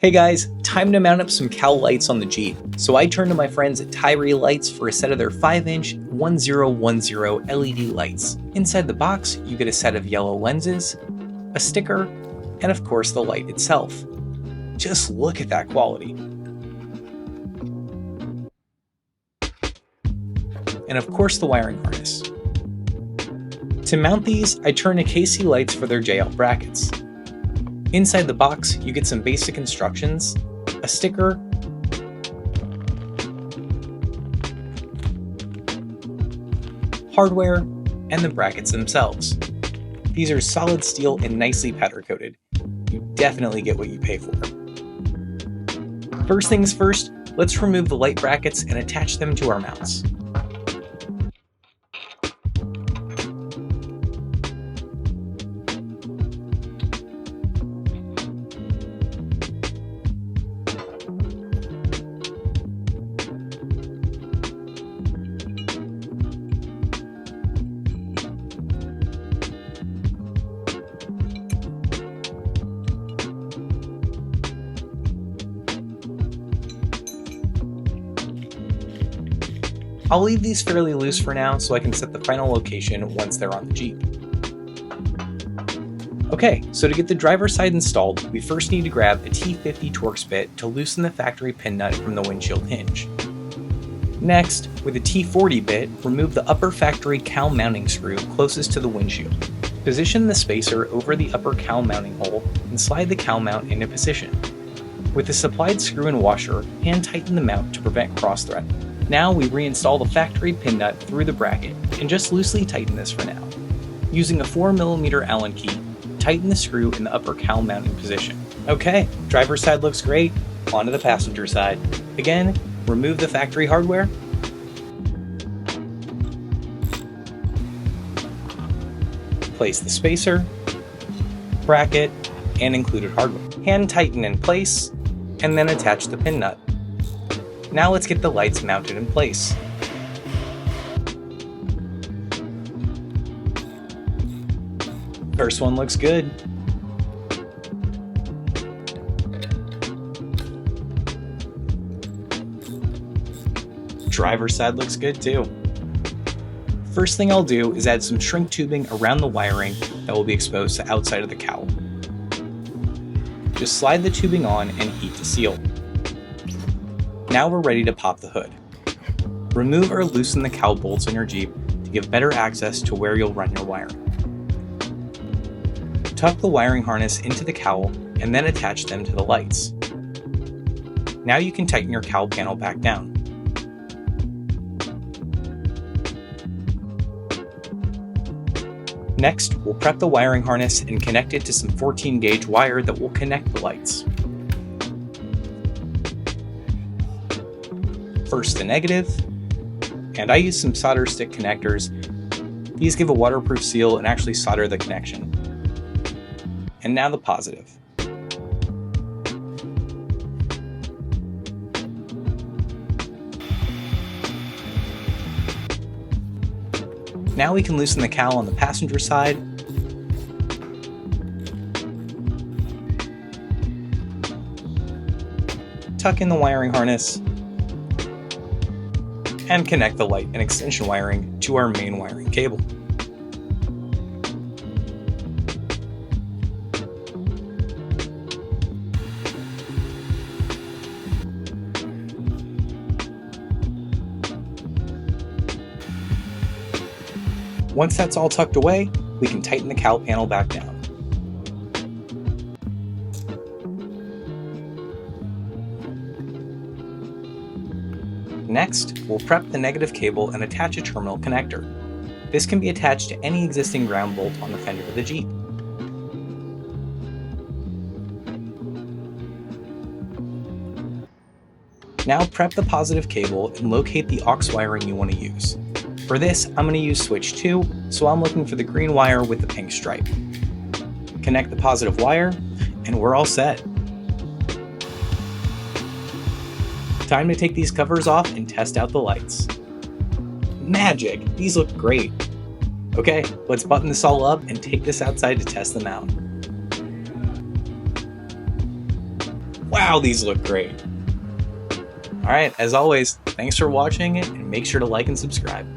Hey guys, time to mount up some cowl lights on the Jeep. So I turned to my friends at TYRI Lights for a set of their 5-inch 1010 LED lights. Inside the box, you get a set of yellow lenses, a sticker, and of course the light itself. Just look at that quality. And of course the wiring harness. To mount these, I turned to KC Lights for their JL brackets. Inside the box, you get some basic instructions, a sticker, hardware, and the brackets themselves. These are solid steel and nicely powder coated. You definitely get what you pay for. First things first, let's remove the light brackets and attach them to our mounts. I'll leave these fairly loose for now so I can set the final location once they're on the Jeep. Okay, so to get the driver's side installed, we first need to grab a T50 Torx bit to loosen the factory pin nut from the windshield hinge. Next, with a T40 bit, remove the upper factory cowl mounting screw closest to the windshield. Position the spacer over the upper cowl mounting hole and slide the cowl mount into position. With the supplied screw and washer, hand tighten the mount to prevent cross-thread. Now we reinstall the factory pin nut through the bracket and just loosely tighten this for now. Using a 4mm Allen key, tighten the screw in the upper cowl mounting position. Okay, driver's side looks great, onto the passenger side. Again, remove the factory hardware. Place the spacer, bracket, and included hardware. Hand tighten in place, and then attach the pin nut. Now let's get the lights mounted in place. First one looks good. Driver's side looks good too. First thing I'll do is add some shrink tubing around the wiring that will be exposed to outside of the cowl. Just slide the tubing on and heat to seal. Now we're ready to pop the hood. Remove or loosen the cowl bolts on your Jeep to give better access to where you'll run your wiring. Tuck the wiring harness into the cowl and then attach them to the lights. Now you can tighten your cowl panel back down. Next, we'll prep the wiring harness and connect it to some 14-gauge wire that will connect the lights. First the negative, and I use some solder stick connectors. These give a waterproof seal and actually solder the connection. And now the positive. Now we can loosen the cowl on the passenger side. Tuck in the wiring harness, and connect the light and extension wiring to our main wiring cable. Once that's all tucked away, we can tighten the cowl panel back down. Next, we'll prep the negative cable and attach a terminal connector. This can be attached to any existing ground bolt on the fender of the Jeep. Now prep the positive cable and locate the aux wiring you want to use. For this, I'm going to use switch 2, so I'm looking for the green wire with the pink stripe. Connect the positive wire, and we're all set. Time to take these covers off and test out the lights. Magic! These look great. Okay, let's button this all up and take this outside to test them out. Wow! wow, these look great. Alright, as always, thanks for watching it, and make sure to like and subscribe.